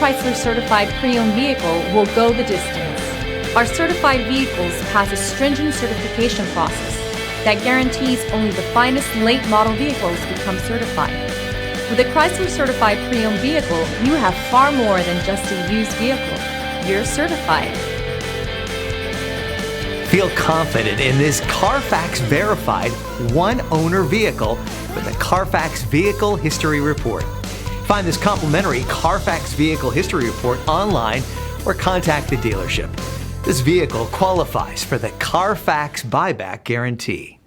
Chrysler certified pre-owned vehicle will go the distance. Our certified vehicles pass a stringent certification process that guarantees only the finest late model vehicles become certified. With a Chrysler certified pre-owned vehicle, you have far more than just a used vehicle. You're certified. Feel confident in this Carfax verified one-owner vehicle with the Carfax Vehicle History Report. Find this complimentary Carfax Vehicle History Report online or contact the dealership. This vehicle qualifies for the Carfax Buyback Guarantee.